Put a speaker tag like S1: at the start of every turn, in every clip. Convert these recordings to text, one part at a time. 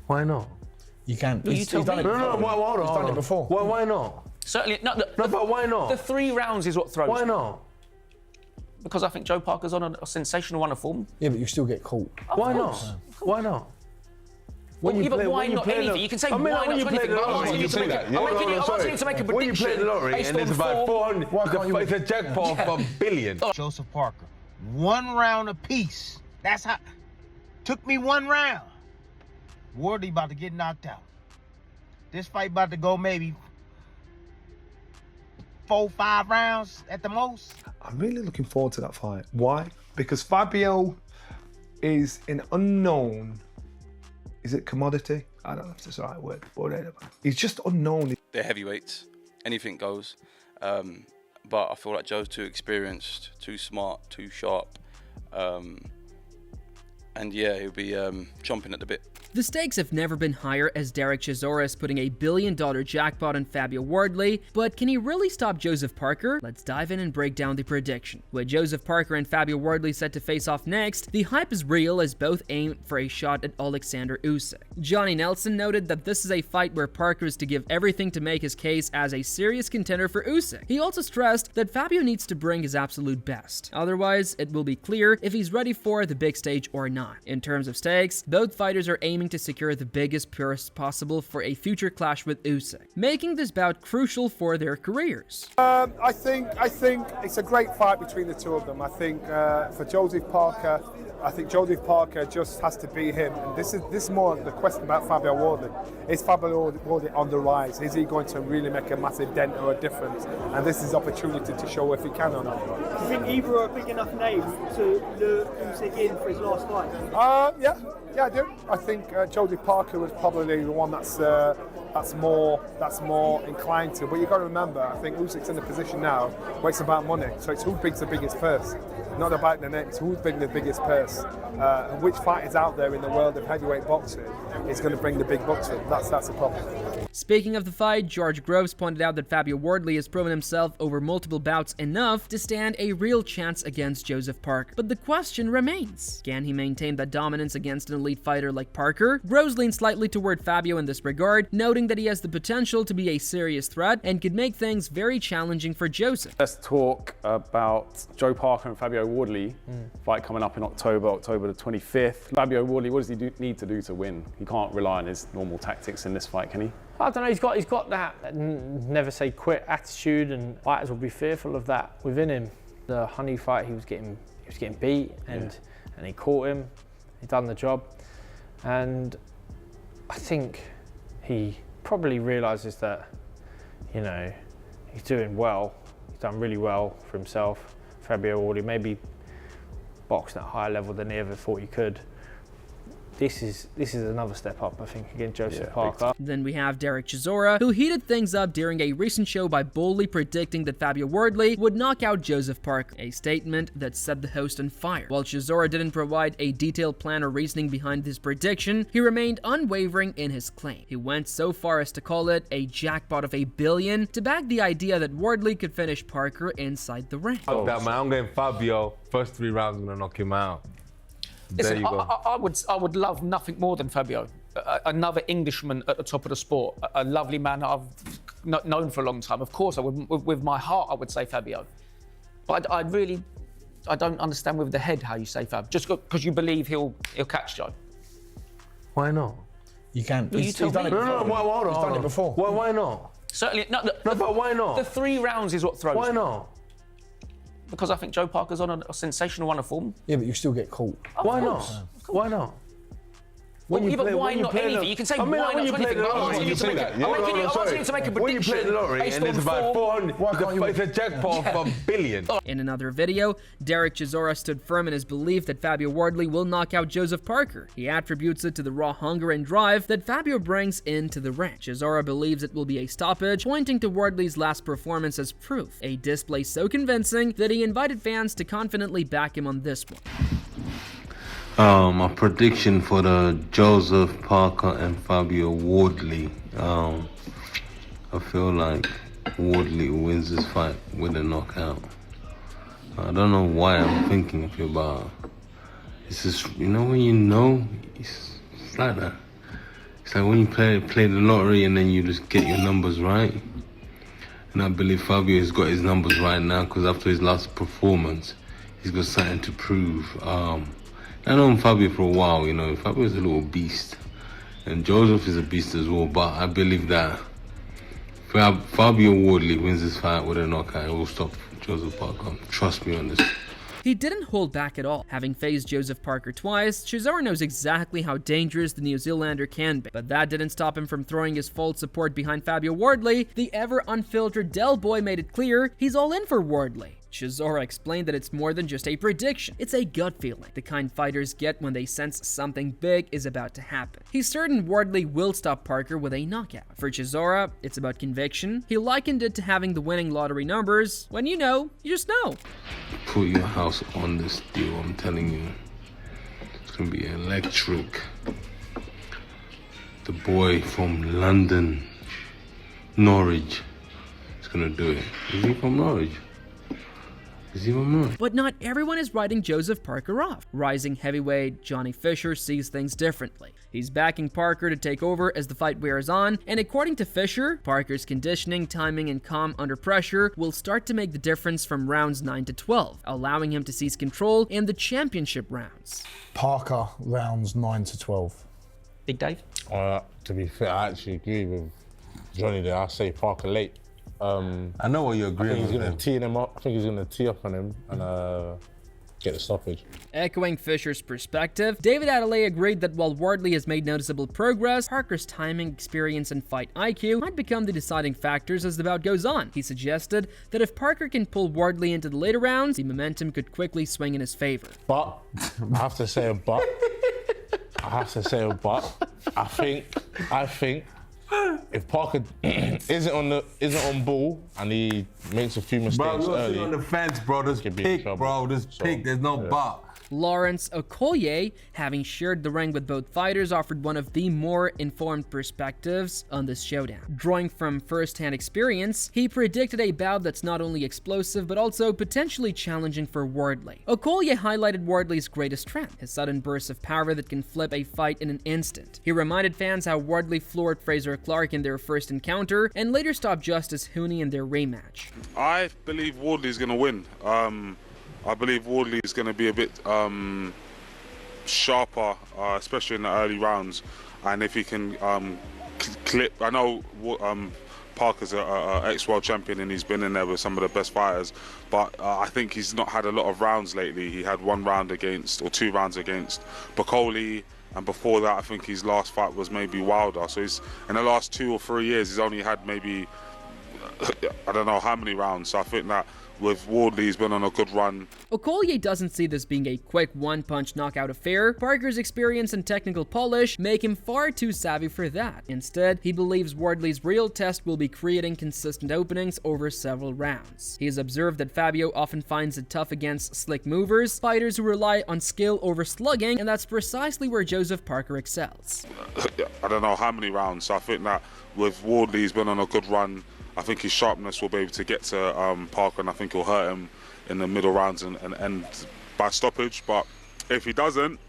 S1: Why not?
S2: You can.
S3: No,
S2: He's done it
S1: No,
S2: before.
S1: no, hold on.
S2: He's done it before.
S1: Why not?
S3: Certainly, no,
S1: But why not?
S3: The 3 rounds is what throws
S1: Why
S3: me.
S1: not?
S3: Because I think Joe Parker's on a sensational run of form.
S2: Yeah, but you still get caught.
S1: Why not? Why not?
S3: But why not anything? You can say why not anything, but I'm asking you to make a prediction
S1: When you play the lottery and it's about 400, it's a jackpot of $1 billion.
S4: Joseph Parker, 1 round apiece. That's how. Took me 1 round. Wardley about to get knocked out. This fight about to go maybe 4, 5 rounds at the most.
S5: I'm really looking forward to that fight. Why? Because Fabio is an unknown. Is it commodity? I don't know if that's the right word, but whatever. He's just unknown.
S6: They're heavyweights. Anything goes. But I feel like Joe's too experienced, too smart, too sharp. And yeah, he'll be chomping at the bit.
S7: The stakes have never been higher as Derek Chisora is putting a $1 billion jackpot on Fabio Wardley, but can he really stop Joseph Parker? Let's dive in and break down the prediction. With Joseph Parker and Fabio Wardley set to face off next, the hype is real as both aim for a shot at Alexander Usyk. Johnny Nelson noted that this is a fight where Parker is to give everything to make his case as a serious contender for Usyk. He also stressed that Fabio needs to bring his absolute best. Otherwise, it will be clear if he's ready for the big stage or not. In terms of stakes, both fighters are aiming to secure the biggest purse possible for a future clash with Usyk, making this bout crucial for their careers.
S8: I think it's a great fight between the two of them. I think for Joseph Parker, I think Joseph Parker just has to beat him. And this is more the question about Fabio Wardley. Is Fabio Wardley on the rise? Is he going to really make a massive dent or a difference? And this is opportunity to show if he can or not.
S9: Do you think either are a big enough name to lure Usyk in for his last fight?
S8: Yeah, I do. I think Joseph Parker was probably the one that's more inclined to. But you've got to remember, I think Usyk's in a position now where it's about money. So it's who brings the biggest purse, not about the name. It's who's bringing the biggest purse. And which fight is out there in the world of heavyweight boxing is going to bring the big bucks in. That's the problem.
S7: Speaking of the fight, George Groves pointed out that Fabio Wardley has proven himself over multiple bouts enough to stand a real chance against Joseph Parker. But the question remains, can he maintain that dominance against an elite fighter like Parker? Groves leaned slightly toward Fabio in this regard, noting that he has the potential to be a serious threat and could make things very challenging for Joseph.
S10: Let's talk about Joe Parker and Fabio Wardley, fight coming up in October the 25th. Fabio Wardley, what does he need to do to win? He can't rely on his normal tactics in this fight, can he?
S11: I don't know, he's got that never say quit attitude, and fighters will be fearful of that within him. The Honey fight, he was getting beat, and he caught him. He done the job, and I think he probably realises that, you know, he's doing well. He's done really well for himself. Fabio Wardley maybe boxing at a higher level than he ever thought he could. This is another step up, I think, against Joseph Parker.
S7: Then we have Derek Chisora, who heated things up during a recent show by boldly predicting that Fabio Wardley would knock out Joseph Parker, a statement that set the host on fire. While Chisora didn't provide a detailed plan or reasoning behind his prediction, he remained unwavering in his claim. He went so far as to call it a jackpot of $1 billion to back the idea that Wardley could finish Parker inside the ring.
S1: Fuck that, man. I'm going Fabio. First 3 rounds, I'm going to knock him out.
S3: Listen, I would love nothing more than Fabio. Another Englishman at the top of the sport, a lovely man that I've known for a long time. Of course, with my heart, I would say Fabio. But I don't understand with the head how you say Fab. Just because you believe he'll catch Joe.
S1: Why not?
S2: You can.
S3: No,
S2: He's done it before.
S1: Hold on.
S2: He's done it before.
S1: Why not?
S3: Certainly,
S1: But why not?
S3: The 3 rounds is what throws
S1: Why
S3: me.
S1: not?
S3: Because I think Joe Parker's on a sensational run of form.
S2: Yeah, but you still get caught.
S1: Why not? Why not?
S3: Why not anything? You can say why not anything, but I'm asking you to make a prediction.
S1: When you play the lottery and it's about 400, it's a jackpot of $1 billion.
S7: In another video, Derek Chisora stood firm in his belief that Fabio Wardley will knock out Joseph Parker. He attributes it to the raw hunger and drive that Fabio brings into the ring. Chisora believes it will be a stoppage, pointing to Wardley's last performance as proof, a display so convincing that he invited fans to confidently back him on this one.
S12: A prediction for the Joseph Parker and Fabio Wardley. I feel like Wardley wins this fight with a knockout. I don't know why I'm thinking of it, but it's just, you know, when you know, it's like that. It's like when you play the lottery and then you just get your numbers right. And I believe Fabio has got his numbers right now because after his last performance, he's got something to prove. I know Fabio for a while, you know. Fabio's a little beast. And Joseph is a beast as well, but I believe that Fabio Wardley wins this fight with a knockout. It will stop Joseph Parker. Trust me on this.
S7: He didn't hold back at all. Having faced Joseph Parker twice, Chisora knows exactly how dangerous the New Zealander can be. But that didn't stop him from throwing his full support behind Fabio Wardley. The ever unfiltered Del Boy made it clear he's all in for Wardley. Chisora explained that it's more than just a prediction. It's a gut feeling, the kind fighters get when they sense something big is about to happen. He's certain Wardley will stop Parker with a knockout. For Chisora, it's about conviction. He likened it to having the winning lottery numbers. When you know, you just know.
S12: Put your house on this deal, I'm telling you. It's gonna be electric. The boy from London, Norwich, is gonna do it. Is he from Norwich?
S7: But not everyone is writing Joseph Parker off. Rising heavyweight Johnny Fisher sees things differently. He's backing Parker to take over as the fight wears on, and according to Fisher, Parker's conditioning, timing, and calm under pressure will start to make the difference from rounds 9 to 12, allowing him to seize control in the championship rounds.
S2: Parker, rounds 9 to 12.
S3: Big Dave?
S13: To be fair, I actually agree with Johnny there. I say Parker late.
S1: I know what you're agreeing with.
S13: He's going to tee him up. I think he's going to tee up on him and get the stoppage.
S7: Echoing Fisher's perspective, David Adelaide agreed that while Wardley has made noticeable progress, Parker's timing, experience, and fight IQ might become the deciding factors as the bout goes on. He suggested that if Parker can pull Wardley into the later rounds, the momentum could quickly swing in his favor.
S13: But, I have to say a but. I think if Parker isn't on ball and he makes a few mistakes early,
S1: on the fence, bro. There's pick, bro. There's pick. There's no but.
S7: Lawrence Okoye, having shared the ring with both fighters, offered one of the more informed perspectives on this showdown. Drawing from first-hand experience, he predicted a bout that's not only explosive but also potentially challenging for Wardley. Okoye highlighted Wardley's greatest strength, his sudden burst of power that can flip a fight in an instant. He reminded fans how Wardley floored Fraser Clark in their first encounter and later stopped Justice Hooney in their rematch.
S14: I believe Wardley's going to win. I believe Wardley is going to be a bit sharper, especially in the early rounds. And if he can clip, I know Parker's an ex-world champion and he's been in there with some of the best fighters, but I think he's not had a lot of rounds lately. He had 1 round against, or 2 rounds against Bacoli, and before that I think his last fight was maybe Wilder. So he's, in the last 2 or 3 years, he's only had maybe, I don't know how many rounds. So I think that with Wardley, he's been on a good run.
S7: Okoye doesn't see this being a quick one-punch knockout affair. Parker's experience and technical polish make him far too savvy for that. Instead, he believes Wardley's real test will be creating consistent openings over several rounds. He has observed that Fabio often finds it tough against slick movers, fighters who rely on skill over slugging, and that's precisely where Joseph Parker excels.
S14: I don't know how many rounds, so I think that with Wardley, he's been on a good run. I think his sharpness will be able to get to Parker, and I think he'll hurt him in the middle rounds and end by stoppage. But if he doesn't,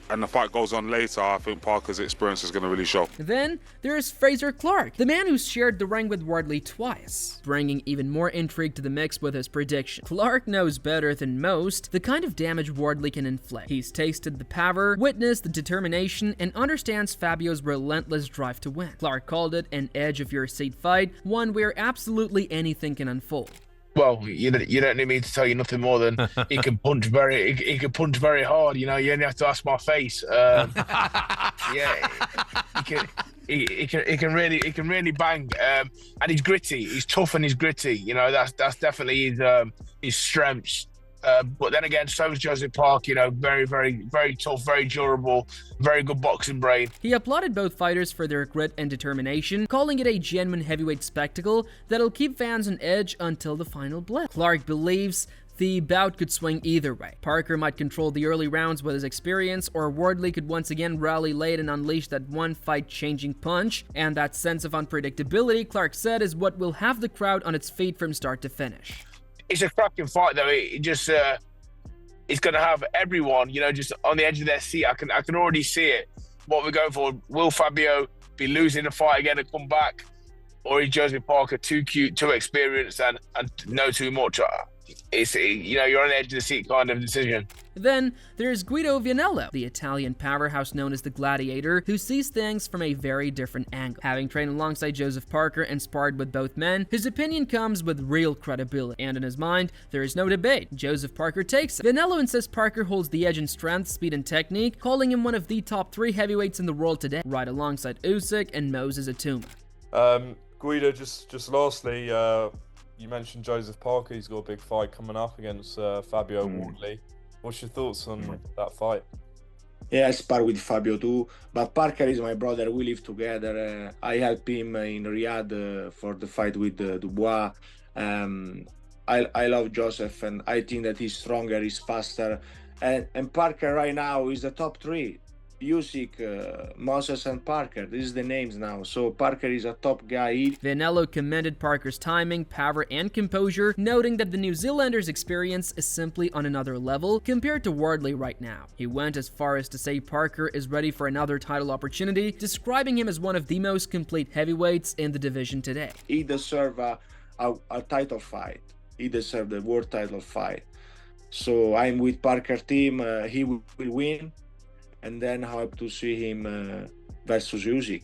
S14: and the fight goes on later, I think Parker's experience is going to really show.
S7: Then there's Fraser Clark, the man who's shared the ring with Wardley twice, bringing even more intrigue to the mix with his prediction. Clark knows better than most the kind of damage Wardley can inflict. He's tasted the power, witnessed the determination, and understands Fabio's relentless drive to win. Clark called it an edge-of-your-seat fight, one where absolutely anything can unfold.
S15: Well, you don't need me to tell you nothing more than he can punch very hard. You know, you only have to ask my face. Yeah, he can really bang, and he's gritty. He's tough and he's gritty. You know, that's definitely his strengths. But then again, so is Joseph Park, you know, very tough, very durable, very good boxing brain.
S7: He applauded both fighters for their grit and determination, calling it a genuine heavyweight spectacle that'll keep fans on edge until the final blip. Clark believes the bout could swing either way. Parker might control the early rounds with his experience, or Wardley could once again rally late and unleash that one fight-changing punch, and that sense of unpredictability, Clark said, is what will have the crowd on its feet from start to finish.
S15: It's a cracking fight, though. It just it's going to have everyone, you know, just on the edge of their seat. I can already see it. what we're going for. Will Fabio be losing the fight again and come back? Or is Joseph Parker too cute, too experienced, and know too much? It's, you know, you're on the edge of the seat kind of decision.
S7: Then there's Guido Vianello, the Italian powerhouse known as the Gladiator, who sees things from a very different angle. Having trained alongside Joseph Parker and sparred with both men, his opinion comes with real credibility, and in his mind, there is no debate. Joseph Parker takes it. Vianello insists Parker holds the edge in strength, speed, and technique, calling him one of the top 3 heavyweights in the world today, right alongside Usyk and Moses Atuma.
S16: Guido, just lastly, you mentioned Joseph Parker. He's got a big fight coming up against Fabio Wardley. What's your thoughts on that fight?
S17: Yeah, I spar with Fabio too, but Parker is my brother. We live together. I helped him in Riyadh for the fight with Dubois. I love Joseph, and I think that he's stronger, he's faster. And Parker right now is the top 3. Usyk, Moses, and Parker. This is the names now. So Parker is a top guy.
S7: Vianello commended Parker's timing, power, and composure, noting that the New Zealander's experience is simply on another level compared to Wardley right now. He went as far as to say Parker is ready for another title opportunity, describing him as one of the most complete heavyweights in the division today.
S17: He deserves a title fight. He deserves the world title fight. So I'm with Parker team. He will win. And then hope to see him versus Usyk.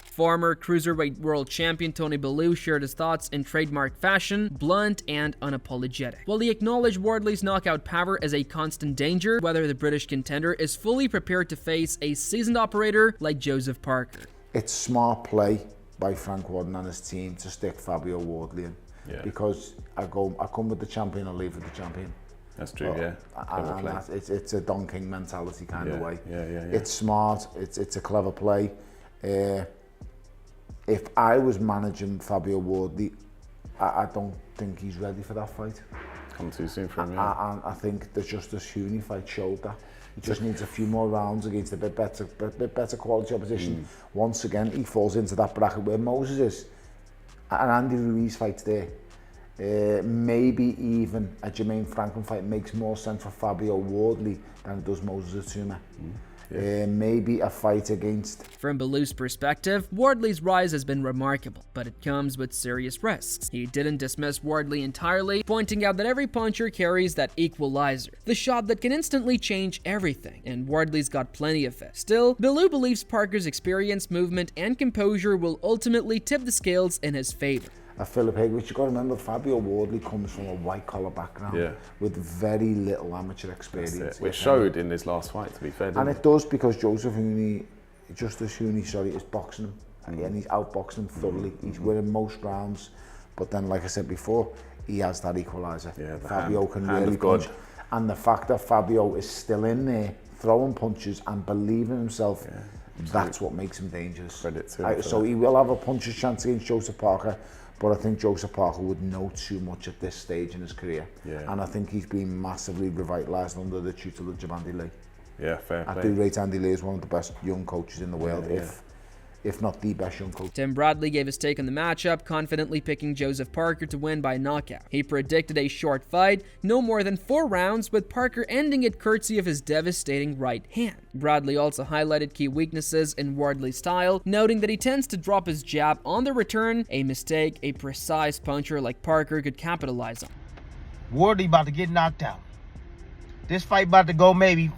S7: Former Cruiserweight World Champion Tony Bellew shared his thoughts in trademark fashion, blunt and unapologetic. While he acknowledged Wardley's knockout power as a constant danger, whether the British contender is fully prepared to face a seasoned operator like Joseph Parker.
S2: It's smart play by Frank Warden and his team to stick Fabio Wardley in.
S10: Yeah.
S2: Because I come with the champion, I leave with the champion.
S10: That's true, yeah.
S2: And it's a Don King mentality kind of way.
S10: Yeah.
S2: It's smart, it's a clever play. If I was managing Fabio Wardley, I don't think he's ready for that fight.
S10: Come too soon for him, yeah.
S2: And I think there's just this Huni fight showed that. He just needs a few more rounds against a bit better quality opposition. Once again, he falls into that bracket where Moses is. And Andy Ruiz fights there. Maybe even a Jermaine Franklin fight makes more sense for Fabio Wardley than it does Moses Atuma. Maybe a fight against...
S7: From Bellew's perspective, Wardley's rise has been remarkable, but it comes with serious risks. He didn't dismiss Wardley entirely, pointing out that every puncher carries that equalizer, the shot that can instantly change everything, and Wardley's got plenty of it. Still, Bellew believes Parker's experience, movement, and composure will ultimately tip the scales in his favor.
S2: Philip Higwich, you've got to remember Fabio Wardley comes from a white-collar background with very little amateur experience.
S10: Which showed in his last fight, to be fair.
S2: And it does, because Justice Huni, is boxing him. And he's outboxing him thoroughly. He's winning most rounds. But then, like I said before, he has that equaliser. Fabio can really punch. And the fact that Fabio is still in there, throwing punches and believing in himself, that's what makes him dangerous.
S10: Credit to him.
S2: So he will have a puncher's chance against Joseph Parker. But I think Joseph Parker would know too much at this stage in his career. And I think he's been massively revitalised under the tutelage of Andy Lee.
S10: Yeah, fair play.
S2: I do rate Andy Lee as one of the best young coaches in the world, if not the best young coach.
S7: Tim Bradley gave his take on the matchup, confidently picking Joseph Parker to win by knockout. He predicted a short fight, no more than 4 rounds, with Parker ending it courtesy of his devastating right hand. Bradley also highlighted key weaknesses in Wardley's style, noting that he tends to drop his jab on the return, a mistake a precise puncher like Parker could capitalize on.
S4: Wardley about to get knocked out. This fight about to go maybe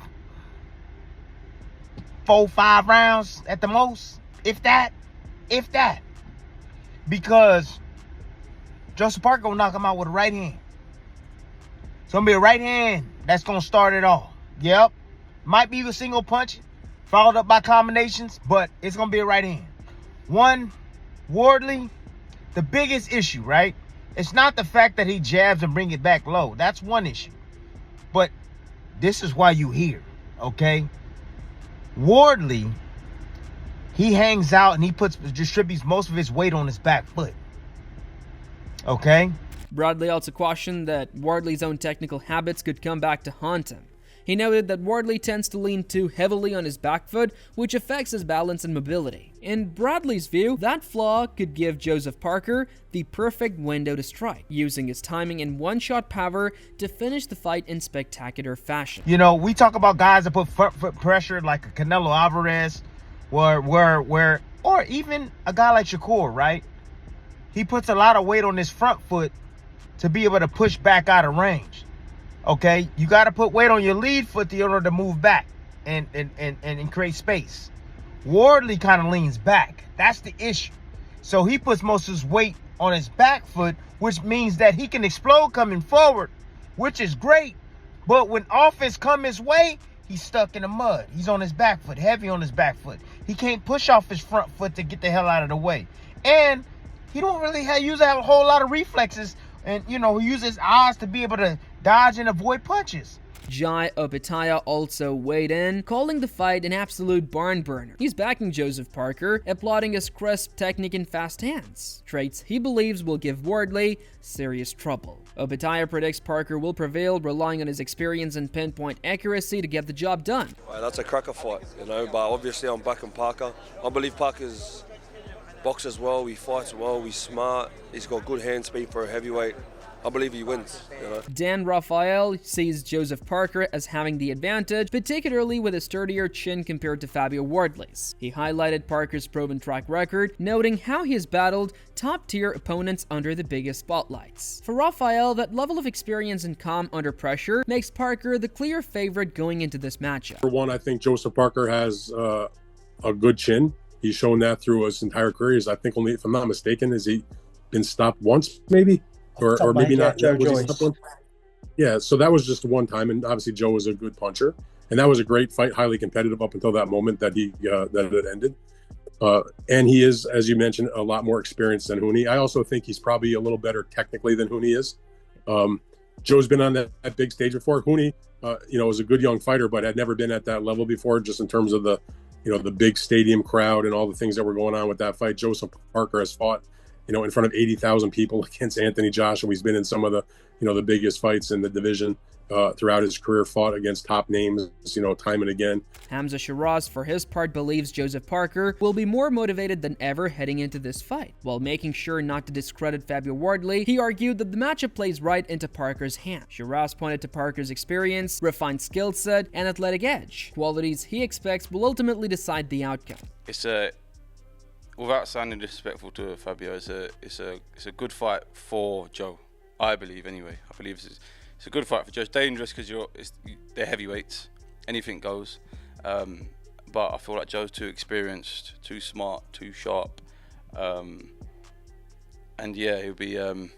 S4: 4-5 rounds at the most. If that. Because Joseph Parker gonna knock him out with a right hand. It's gonna be a right hand that's gonna start it all. Yep. Might be a single punch, followed up by combinations, but it's gonna be a right hand. One, Wardley, the biggest issue, right? It's not the fact that he jabs and bring it back low. That's one issue. But this is why you here, okay? Wardley, he hangs out and he distributes most of his weight on his back foot. Okay?
S7: Bradley also cautioned that Wardley's own technical habits could come back to haunt him. He noted that Wardley tends to lean too heavily on his back foot, which affects his balance and mobility. In Bradley's view, that flaw could give Joseph Parker the perfect window to strike, using his timing and one-shot power to finish the fight in spectacular fashion.
S4: You know, we talk about guys that put front foot pressure like a Canelo Alvarez, or even a guy like Shakur, right? He puts a lot of weight on his front foot to be able to push back out of range. Okay, you got to put weight on your lead foot in order to move back and create space. Wardley kind of leans back. That's the issue. So he puts most of his weight on his back foot, which means that he can explode coming forward, which is great. But when offense come his way, he's stuck in the mud. He's on his back foot, heavy on his back foot. He can't push off his front foot to get the hell out of the way. And he don't really use a whole lot of reflexes. And, you know, he uses his eyes to be able to dodge and avoid punches.
S7: Jai Opetaia also weighed in, calling the fight an absolute barn burner. He's backing Joseph Parker, applauding his crisp technique and fast hands, traits he believes will give Wardley serious trouble. Opetaia predicts Parker will prevail, relying on his experience and pinpoint accuracy to get the job done.
S18: Well, that's a cracker fight, you know, but obviously I'm backing Parker. I believe Parker's boxes well, he fights well, he's smart, he's got good hand speed for a heavyweight. I believe he wins, you know.
S7: Dan Rafael sees Joseph Parker as having the advantage, particularly with a sturdier chin compared to Fabio Wardley's. He highlighted Parker's proven track record, noting how he has battled top-tier opponents under the biggest spotlights. For Rafael, that level of experience and calm under pressure makes Parker the clear favorite going into this matchup.
S19: For one, I think Joseph Parker has a good chin. He's shown that through his entire career. I think only, if I'm not mistaken, has he been stopped once, maybe? Or maybe not.
S9: Joe
S19: Was he
S9: Joyce.
S19: stopped once? Yeah, so that was just one time, and obviously Joe was a good puncher, and that was a great fight, highly competitive up until that moment that it ended. And he is, as you mentioned, a lot more experienced than Hooney. I also think he's probably a little better technically than Hooney is. Joe's been on that big stage before. Hooney, was a good young fighter, but had never been at that level before, just in terms of the big stadium crowd and all the things that were going on with that fight. Joseph Parker has fought, in front of 80,000 people against Anthony Joshua. He's been in some of the, the biggest fights in the division throughout his career, fought against top names, time and again.
S7: Hamza Shiraz, for his part, believes Joseph Parker will be more motivated than ever heading into this fight. While making sure not to discredit Fabio Wardley, he argued that the matchup plays right into Parker's hand. Shiraz pointed to Parker's experience, refined skill set, and athletic edge, qualities he expects will ultimately decide the outcome.
S6: Without sounding disrespectful to Fabio, it's a good fight for Joe. I believe, anyway. I believe it's a good fight for Joe. It's dangerous because they're heavyweights. Anything goes. But I feel like Joe's too experienced, too smart, too sharp. And yeah, he'll be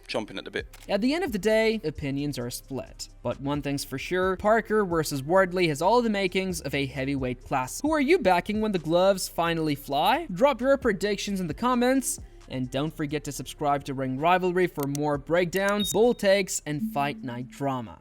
S6: chomping at the bit.
S7: At the end of the day, opinions are split. But one thing's for sure, Parker versus Wardley has all the makings of a heavyweight classic. Who are you backing when the gloves finally fly? Drop your predictions in the comments. And don't forget to subscribe to Ring Rivalry for more breakdowns, bold takes, and fight night drama.